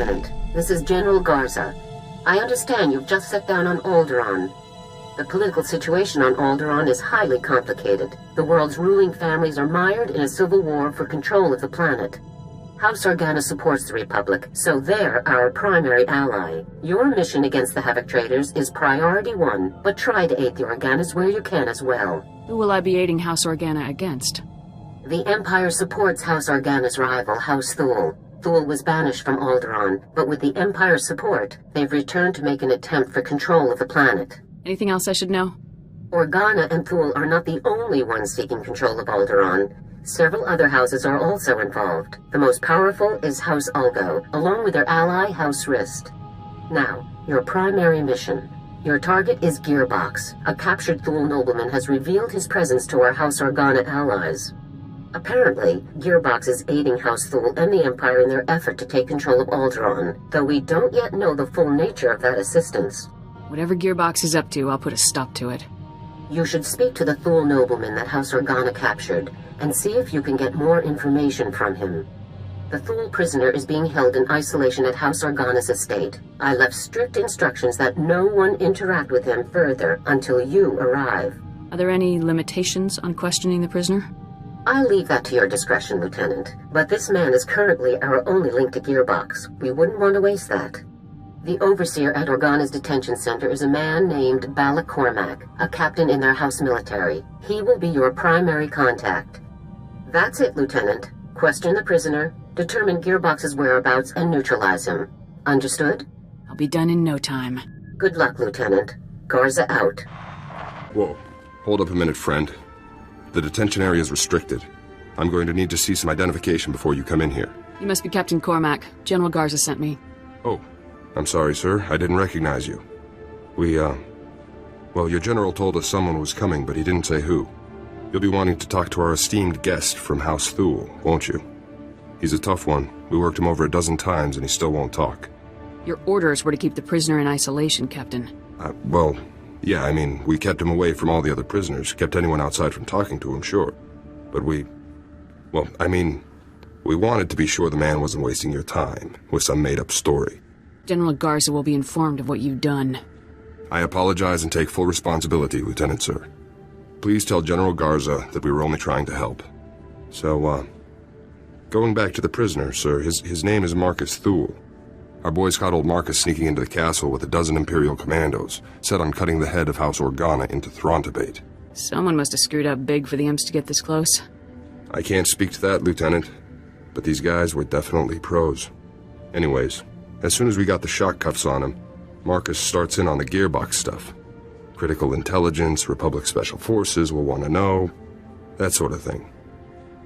Lieutenant. This is General Garza. I understand you've just set down on Alderaan. The political situation on Alderaan is highly complicated. The world's ruling families are mired in a civil war for control of the planet. House Organa supports the Republic, so they're our primary ally. Your mission against the Havoc Traders is priority 1, but try to aid the Organas where you can as well. Who will I be aiding House Organa against? The Empire supports House Organa's rival, House Thule. Thule was banished from Alderaan, but with the Empire's support, they've returned to make an attempt for control of the planet. Anything else I should know? Organa and Thule are not the only ones seeking control of Alderaan. Several other houses are also involved. The most powerful is House Ulgo, along with their ally, House Rist. Now, your primary mission. Your target is Gearbox. A captured Thule nobleman has revealed his presence to our House Organa allies. Apparently, Gearbox is aiding House Thule and the Empire in their effort to take control of Alderaan, though we don't yet know the full nature of that assistance. Whatever Gearbox is up to, I'll put a stop to it. You should speak to the Thule nobleman that House Organa captured, and see if you can get more information from him. The Thule prisoner is being held in isolation at House Organa's estate. I left strict instructions that no one interact with him further until you arrive. Are there any limitations on questioning the prisoner? I'll leave that to your discretion, Lieutenant, but this man is currently our only link to Gearbox. We wouldn't want to waste that. The overseer at Organa's detention center is a man named Balak Cormac, a captain in their house military. He will be your primary contact. That's it, Lieutenant. Question the prisoner, determine Gearbox's whereabouts, and neutralize him. Understood? I'll be done in no time. Good luck, Lieutenant. Garza out. Whoa. Hold up a minute, friend. The detention area is restricted. I'm going to need to see some identification before you come in here. You must be Captain Cormac. General Garza sent me. Oh. I'm sorry, sir. I didn't recognize you. Well, your general told us someone was coming, but he didn't say who. You'll be wanting to talk to our esteemed guest from House Thule, won't you? He's a tough one. We worked him over a dozen times, and he still won't talk. Your orders were to keep the prisoner in isolation, Captain. Well, yeah, I mean, we kept him away from all the other prisoners, kept anyone outside from talking to him, sure. But we wanted to be sure the man wasn't wasting your time with some made-up story. General Garza will be informed of what you've done. I apologize and take full responsibility, Lieutenant, sir. Please tell General Garza that we were only trying to help. So, going back to the prisoner, sir, his name is Marcus Thule. Our boys caught old Marcus sneaking into the castle with a dozen Imperial commandos, set on cutting the head of House Organa into Throntabate. Someone must have screwed up big for the imps to get this close. I can't speak to that, Lieutenant, but these guys were definitely pros. Anyways, as soon as we got the shock cuffs on him, Marcus starts in on the Gearbox stuff. Critical intelligence, Republic Special Forces will want to know, that sort of thing.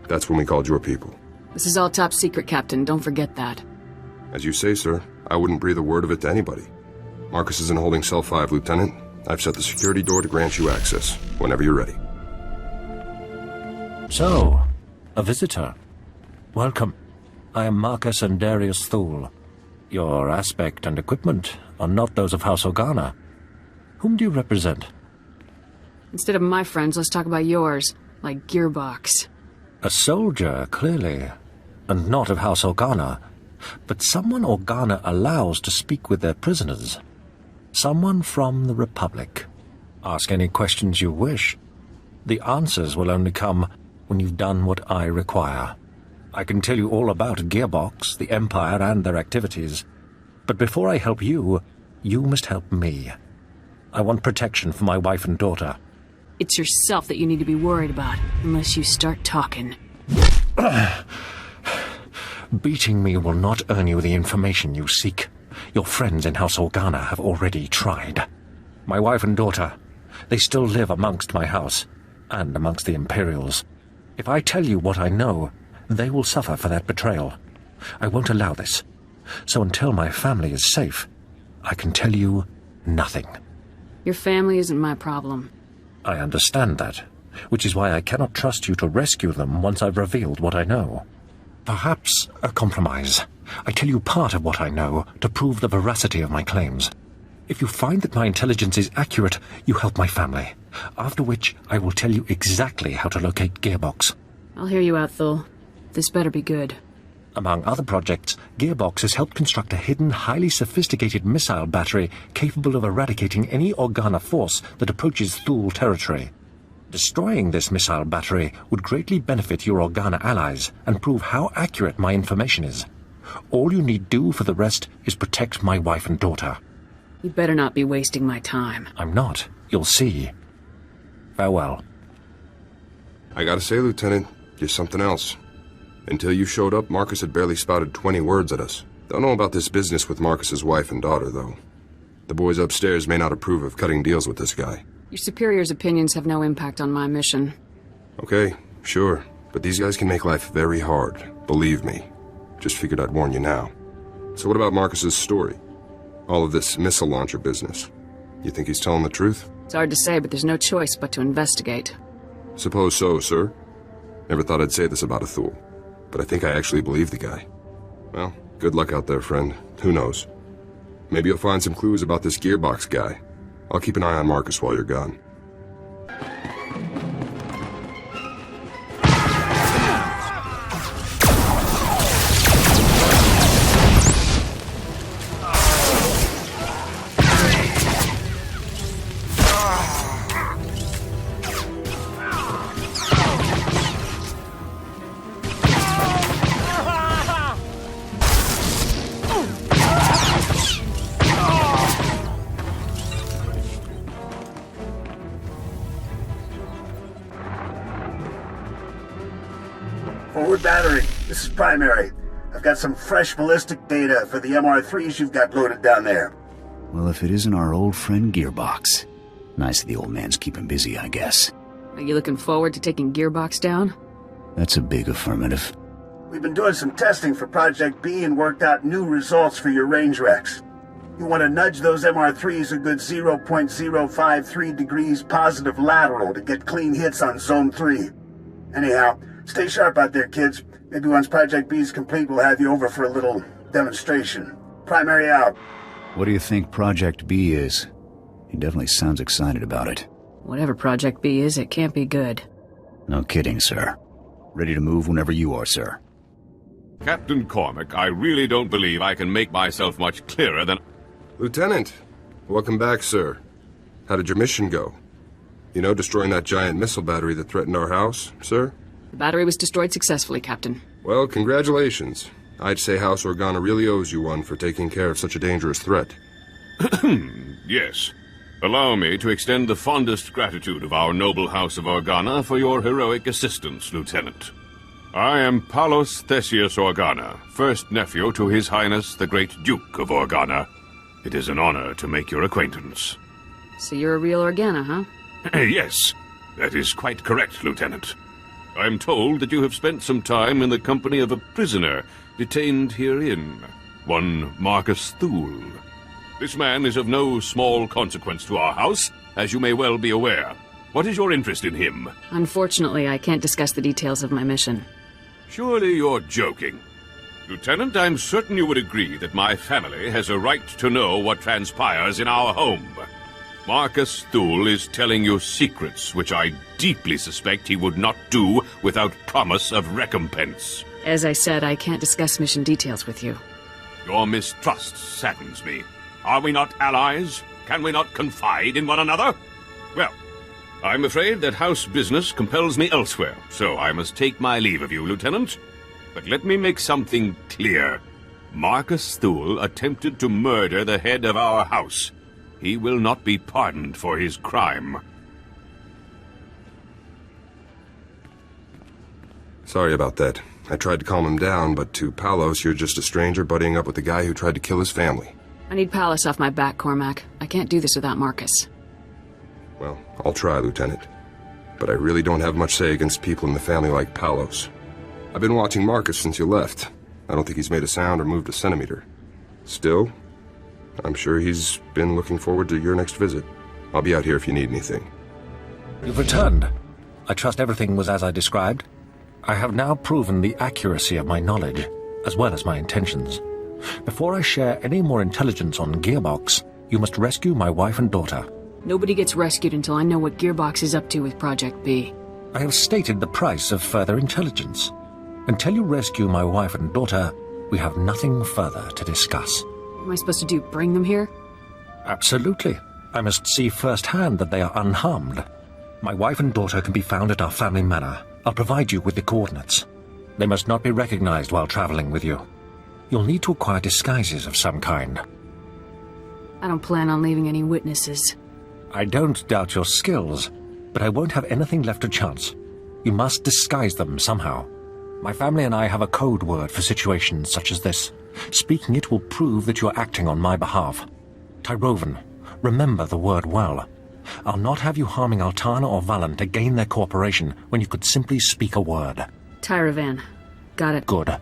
That's when we called your people. This is all top secret, Captain. Don't forget that. As you say, sir, I wouldn't breathe a word of it to anybody. Marcus is in holding cell 5, Lieutenant. I've set the security door to grant you access, whenever you're ready. So, a visitor. Welcome. I am Marcus and Darius Thule. Your aspect and equipment are not those of House Organa. Whom do you represent? Instead of my friends, let's talk about yours, like Gearbox. A soldier, clearly, and not of House Organa, but someone Organa allows to speak with their prisoners. Someone from the Republic. Ask any questions you wish. The answers will only come when you've done what I require. I can tell you all about Gearbox, the Empire, and their activities. But before I help you, you must help me. I want protection for my wife and daughter. It's yourself that you need to be worried about, unless you start talking. Beating me will not earn you the information you seek. Your friends in House Organa have already tried. My wife and daughter, they still live amongst my house, and amongst the Imperials. If I tell you what I know, they will suffer for that betrayal. I won't allow this. So until my family is safe, I can tell you nothing. Your family isn't my problem. I understand that, which is why I cannot trust you to rescue them once I've revealed what I know. Perhaps a compromise. I tell you part of what I know to prove the veracity of my claims. If you find that my intelligence is accurate, you help my family. After which, I will tell you exactly how to locate Gearbox. I'll hear you out, Thule. This better be good. Among other projects, Gearbox has helped construct a hidden, highly sophisticated missile battery capable of eradicating any Organa force that approaches Thule territory. Destroying this missile battery would greatly benefit your Organa allies and prove how accurate my information is. All you need do for the rest is protect my wife and daughter. You better not be wasting my time. I'm not. You'll see. Farewell. I gotta say, Lieutenant, you're something else. Until you showed up, Marcus had barely spouted 20 words at us. Don't know about this business with Marcus's wife and daughter, though. The boys upstairs may not approve of cutting deals with this guy. Your superior's opinions have no impact on my mission. Okay, sure. But these guys can make life very hard. Believe me. Just figured I'd warn you now. So what about Marcus's story? All of this missile launcher business. You think he's telling the truth? It's hard to say, but there's no choice but to investigate. Suppose so, sir. Never thought I'd say this about a Thule. But I think I actually believe the guy. Well, good luck out there, friend. Who knows? Maybe you'll find some clues about this Gearbox guy. I'll keep an eye on Marcus while you're gone. Forward battery, this is primary. I've got some fresh ballistic data for the MR3s you've got loaded down there. Well, if it isn't our old friend Gearbox. Nice that the old man's keeping busy, I guess. Are you looking forward to taking Gearbox down? That's a big affirmative. We've been doing some testing for Project B and worked out new results for your range recs. You want to nudge those MR3s a good 0.053 degrees positive lateral to get clean hits on Zone 3. Anyhow, stay sharp out there, kids. Maybe once Project B is complete, we'll have you over for a little demonstration. Primary out. What do you think Project B is? He definitely sounds excited about it. Whatever Project B is, it can't be good. No kidding, sir. Ready to move whenever you are, sir. Captain Cormac, I really don't believe I can make myself much clearer than... Lieutenant, welcome back, sir. How did your mission go? You know, destroying that giant missile battery that threatened our house, sir? The battery was destroyed successfully, Captain. Well, congratulations. I'd say House Organa really owes you one for taking care of such a dangerous threat. Yes. Allow me to extend the fondest gratitude of our noble House of Organa for your heroic assistance, Lieutenant. I am Palos Theseus Organa, first nephew to His Highness the Great Duke of Organa. It is an honor to make your acquaintance. So you're a real Organa, huh? Yes, that is quite correct, Lieutenant. I'm told that you have spent some time in the company of a prisoner detained herein, one Marcus Thule. This man is of no small consequence to our house, as you may well be aware. What is your interest in him? Unfortunately, I can't discuss the details of my mission. Surely you're joking. Lieutenant, I'm certain you would agree that my family has a right to know what transpires in our home. Marcus Thule is telling you secrets which I deeply suspect he would not do without promise of recompense. As I said, I can't discuss mission details with you. Your mistrust saddens me. Are we not allies? Can we not confide in one another? Well, I'm afraid that house business compels me elsewhere, so I must take my leave of you, Lieutenant. But let me make something clear. Marcus Thule attempted to murder the head of our house. He will not be pardoned for his crime. Sorry about that. I tried to calm him down, but to Palos, you're just a stranger buddying up with the guy who tried to kill his family. I need Palos off my back, Cormac. I can't do this without Marcus. Well, I'll try, Lieutenant. But I really don't have much say against people in the family like Palos. I've been watching Marcus since you left. I don't think he's made a sound or moved a centimeter. Still, I'm sure he's been looking forward to your next visit. I'll be out here if you need anything. You've returned. I trust everything was as I described. I have now proven the accuracy of my knowledge, as well as my intentions. Before I share any more intelligence on Gearbox, you must rescue my wife and daughter. Nobody gets rescued until I know what Gearbox is up to with Project B. I have stated the price of further intelligence. Until you rescue my wife and daughter, we have nothing further to discuss. What am I supposed to do, bring them here? Absolutely. I must see firsthand that they are unharmed. My wife and daughter can be found at our family manor. I'll provide you with the coordinates. They must not be recognized while traveling with you. You'll need to acquire disguises of some kind. I don't plan on leaving any witnesses. I don't doubt your skills, but I won't have anything left to chance. You must disguise them somehow. My family and I have a code word for situations such as this. Speaking it will prove that you are acting on my behalf. Tyrovan, remember the word well. I'll not have you harming Altana or Valen to gain their cooperation when you could simply speak a word. Tyrovan. Got it. Good.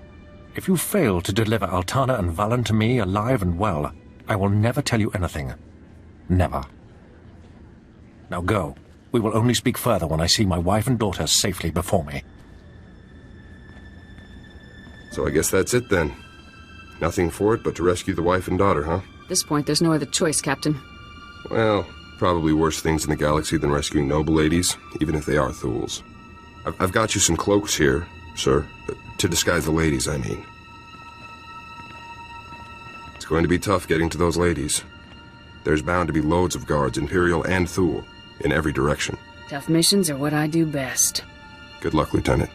If you fail to deliver Altana and Valen to me alive and well, I will never tell you anything. Never. Now go. We will only speak further when I see my wife and daughter safely before me. So I guess that's it then. Nothing for it but to rescue the wife and daughter, huh? At this point, there's no other choice, Captain. Well, probably worse things in the galaxy than rescuing noble ladies, even if they are Thuls. I've got you some cloaks here, sir. To disguise the ladies, I mean. It's going to be tough getting to those ladies. There's bound to be loads of guards, Imperial and Thul, in every direction. Tough missions are what I do best. Good luck, Lieutenant.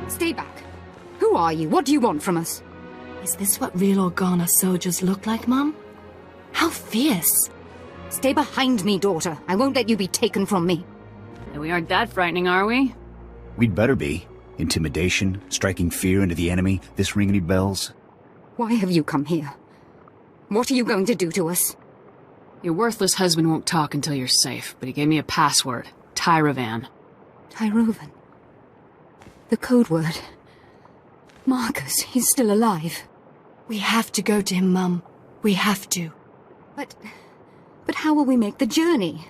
Stay back. Who are you? What do you want from us? Is this what real Organa soldiers look like, Mum? How fierce! Stay behind me, daughter. I won't let you be taken from me. We aren't that frightening, are we? We'd better be. Intimidation, striking fear into the enemy, this ring any bells? Why have you come here? What are you going to do to us? Your worthless husband won't talk until you're safe, but he gave me a password. Tyrovan. Tyrovan. The code word. Marcus, he's still alive. We have to go to him, Mum. We have to. But how will we make the journey?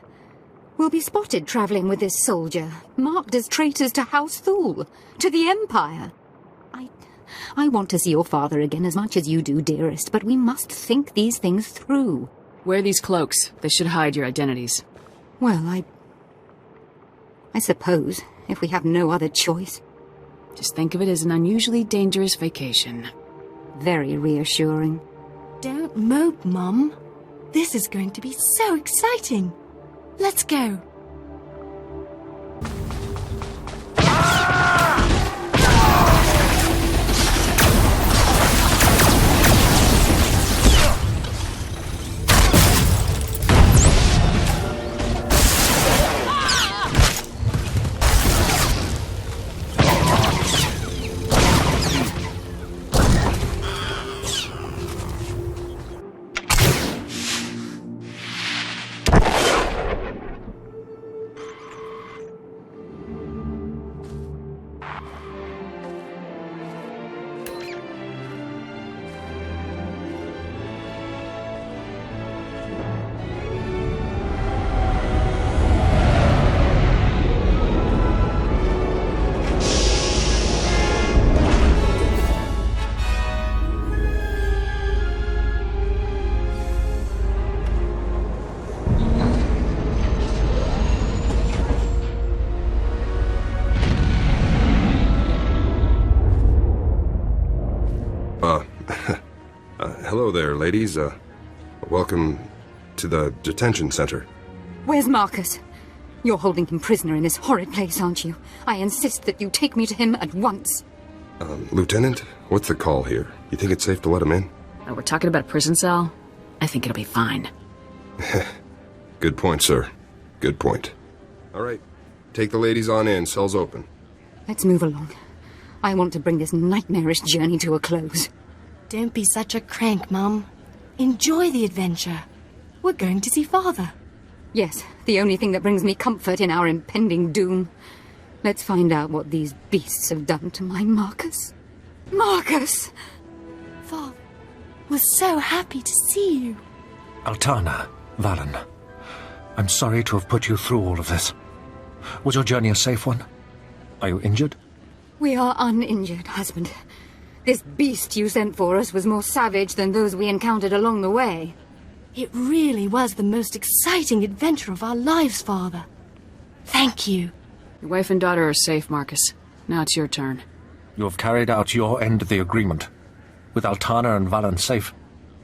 We'll be spotted traveling with this soldier, marked as traitors to House Thul, to the Empire. I want to see your father again as much as you do, dearest, but we must think these things through. Wear these cloaks. They should hide your identities. Well, I suppose, if we have no other choice. Just think of it as an unusually dangerous vacation. Very reassuring. Don't mope, Mum. This is going to be so exciting. Let's go. Hello there, ladies. Welcome to the detention center. Where's Marcus? You're holding him prisoner in this horrid place, aren't you? I insist that you take me to him at once. Lieutenant, what's the call here? You think it's safe to let him in? Oh, we're talking about a prison cell? I think it'll be fine. Good point, sir. Good point. All right. Take the ladies on in. Cell's open. Let's move along. I want to bring this nightmarish journey to a close. Don't be such a crank, Mum. Enjoy the adventure. We're going to see Father. Yes, the only thing that brings me comfort in our impending doom. Let's find out what these beasts have done to my Marcus. Marcus! Father, we're so happy to see you. Altana, Valen, I'm sorry to have put you through all of this. Was your journey a safe one? Are you injured? We are uninjured, husband. This beast you sent for us was more savage than those we encountered along the way. It really was the most exciting adventure of our lives, Father. Thank you. Your wife and daughter are safe, Marcus. Now it's your turn. You have carried out your end of the agreement. With Altana and Valen safe,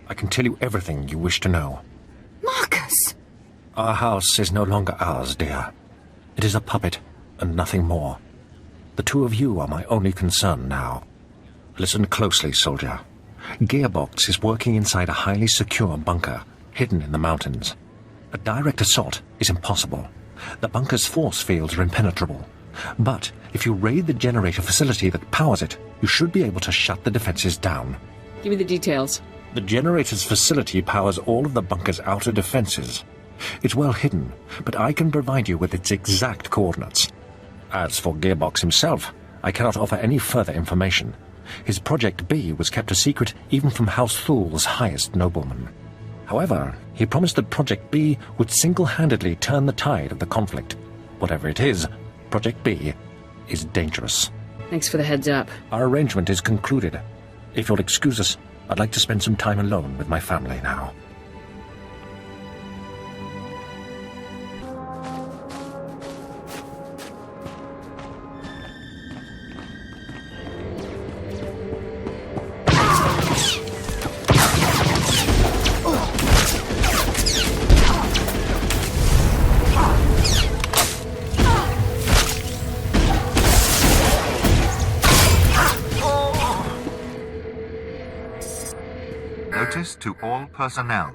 I can tell you everything you wish to know. Marcus! Our house is no longer ours, dear. It is a puppet, and nothing more. The two of you are my only concern now. Listen closely, soldier. Gearbox is working inside a highly secure bunker, hidden in the mountains. A direct assault is impossible. The bunker's force fields are impenetrable. But if you raid the generator facility that powers it, you should be able to shut the defenses down. Give me the details. The generator's facility powers all of the bunker's outer defenses. It's well hidden, but I can provide you with its exact coordinates. As for Gearbox himself, I cannot offer any further information. His Project B was kept a secret even from House Thul's highest nobleman. However, he promised that Project B would single-handedly turn the tide of the conflict. Whatever it is, Project B is dangerous. Thanks for the heads up. Our arrangement is concluded. If you'll excuse us, I'd like to spend some time alone with my family now. Notice to all personnel.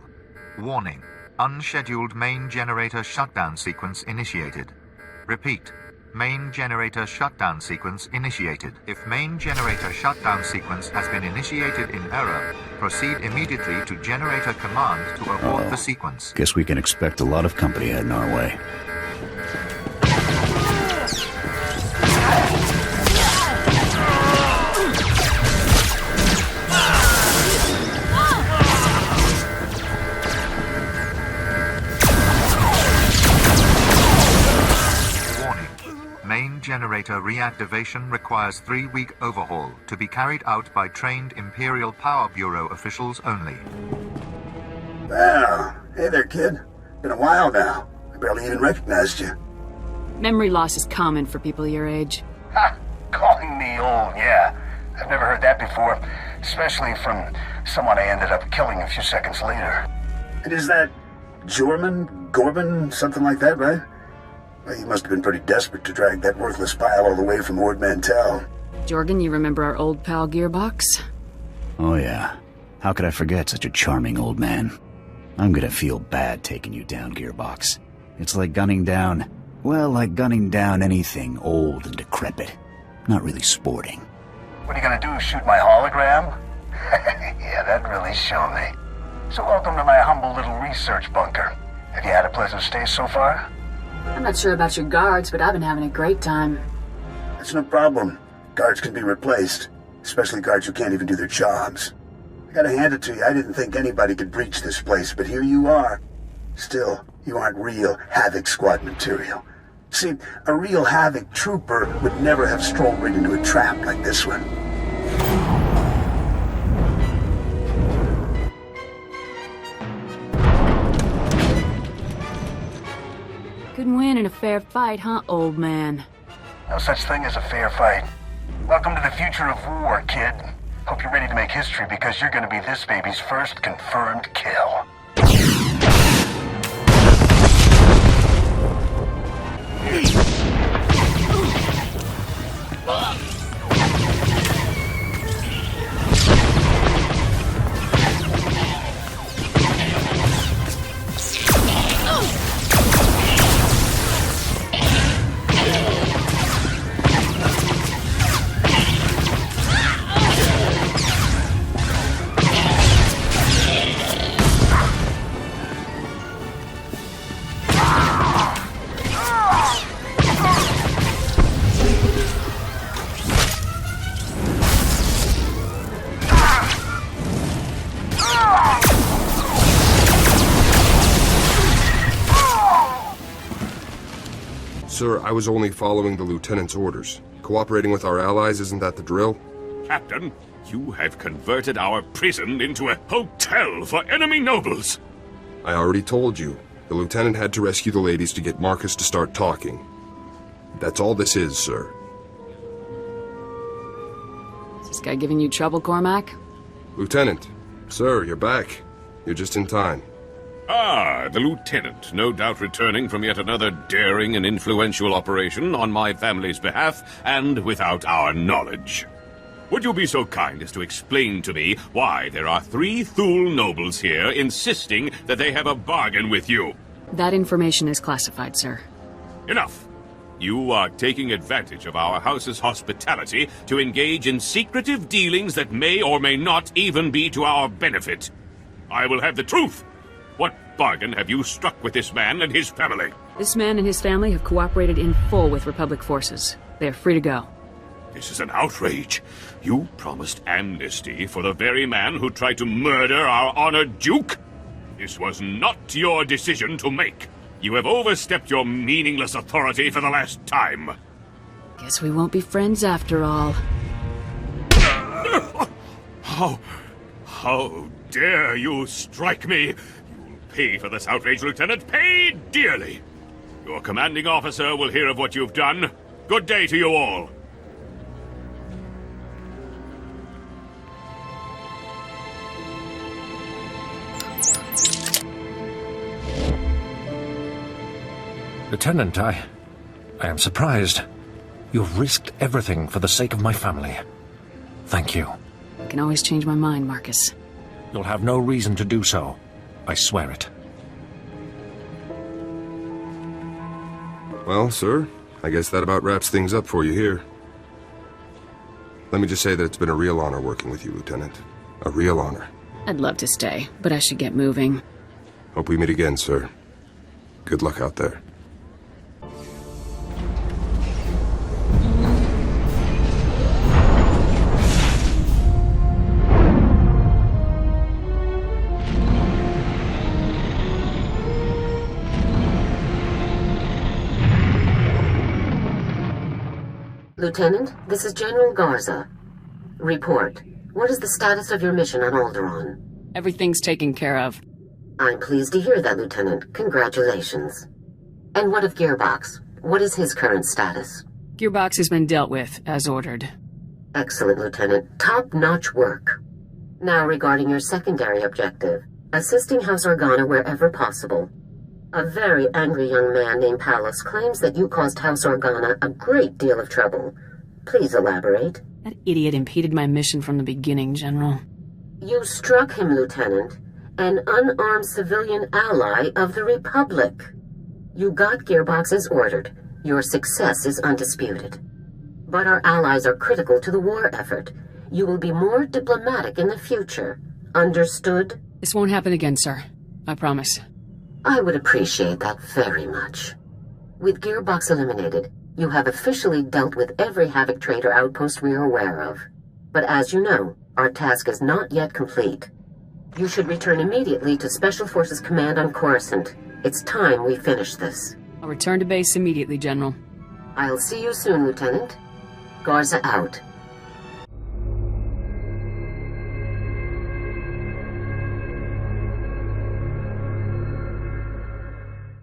Warning. Unscheduled main generator shutdown sequence initiated. Repeat. Main generator shutdown sequence initiated. If main generator shutdown sequence has been initiated in error, proceed immediately to generator command to abort the sequence. Guess we can expect a lot of company heading our way. Main generator reactivation requires 3-week overhaul to be carried out by trained Imperial Power Bureau officials only. Well, hey there, kid. Been a while now. I barely even recognized you. Memory loss is common for people your age. Ha! Calling me old, yeah. I've never heard that before, especially from someone I ended up killing a few seconds later. And is that Gorban, something like that, right? Well, you must have been pretty desperate to drag that worthless pile all the way from Ord Mantell. Jorgen, you remember our old pal Gearbox? Oh yeah. How could I forget such a charming old man? I'm gonna feel bad taking you down, Gearbox. It's like gunning down anything old and decrepit. Not really sporting. What are you gonna do, shoot my hologram? Yeah, that'd really show me. So welcome to my humble little research bunker. Have you had a pleasant stay so far? I'm not sure about your guards, but I've been having a great time. That's no problem. Guards can be replaced, especially guards who can't even do their jobs. I gotta hand it to you, I didn't think anybody could breach this place, but here you are. Still, you aren't real Havoc Squad material. See, a real Havoc trooper would never have strolled right into a trap like this one. Couldn't win in a fair fight, huh, old man? No such thing as a fair fight. Welcome to the future of war, kid. Hope you're ready to make history because you're gonna be this baby's first confirmed kill. Sir, I was only following the lieutenant's orders. Cooperating with our allies, isn't that the drill? Captain, you have converted our prison into a hotel for enemy nobles. I already told you. The lieutenant had to rescue the ladies to get Marcus to start talking. That's all this is, sir. Is this guy giving you trouble, Cormac? Lieutenant. Sir, you're back. You're just in time. Ah, the lieutenant, no doubt returning from yet another daring and influential operation on my family's behalf and without our knowledge. Would you be so kind as to explain to me why there are 3 Thule nobles here insisting that they have a bargain with you? That information is classified, sir. Enough. You are taking advantage of our house's hospitality to engage in secretive dealings that may or may not even be to our benefit. I will have the truth. What bargain have you struck with this man and his family? This man and his family have cooperated in full with Republic forces. They are free to go. This is an outrage. You promised amnesty for the very man who tried to murder our honored Duke. This was not your decision to make. You have overstepped your meaningless authority for the last time. Guess we won't be friends after all. How dare you strike me? You will pay for this outrage, Lieutenant. Pay dearly. Your commanding officer will hear of what you've done. Good day to you all. Lieutenant, I am surprised. You've risked everything for the sake of my family. Thank you. I can always change my mind, Marcus. You'll have no reason to do so. I swear it. Well, sir, I guess that about wraps things up for you here. Let me just say that it's been a real honor working with you, Lieutenant. A real honor. I'd love to stay, but I should get moving. Hope we meet again, sir. Good luck out there. Lieutenant, this is General Garza. Report. What is the status of your mission on Alderaan? Everything's taken care of. I'm pleased to hear that, Lieutenant. Congratulations. And what of Gearbox? What is his current status? Gearbox has been dealt with, as ordered. Excellent, Lieutenant. Top-notch work. Now regarding your secondary objective, assisting House Organa wherever possible. A very angry young man named Palos claims that you caused House Organa a great deal of trouble. Please elaborate. That idiot impeded my mission from the beginning, General. You struck him, Lieutenant. An unarmed civilian ally of the Republic. You got Gearbox as ordered. Your success is undisputed. But our allies are critical to the war effort. You will be more diplomatic in the future. Understood? This won't happen again, sir. I promise. I would appreciate that very much. With Gearbox eliminated, you have officially dealt with every Havoc Trader outpost we are aware of. But as you know, our task is not yet complete. You should return immediately to Special Forces Command on Coruscant. It's time we finish this. I'll return to base immediately, General. I'll see you soon, Lieutenant. Garza out.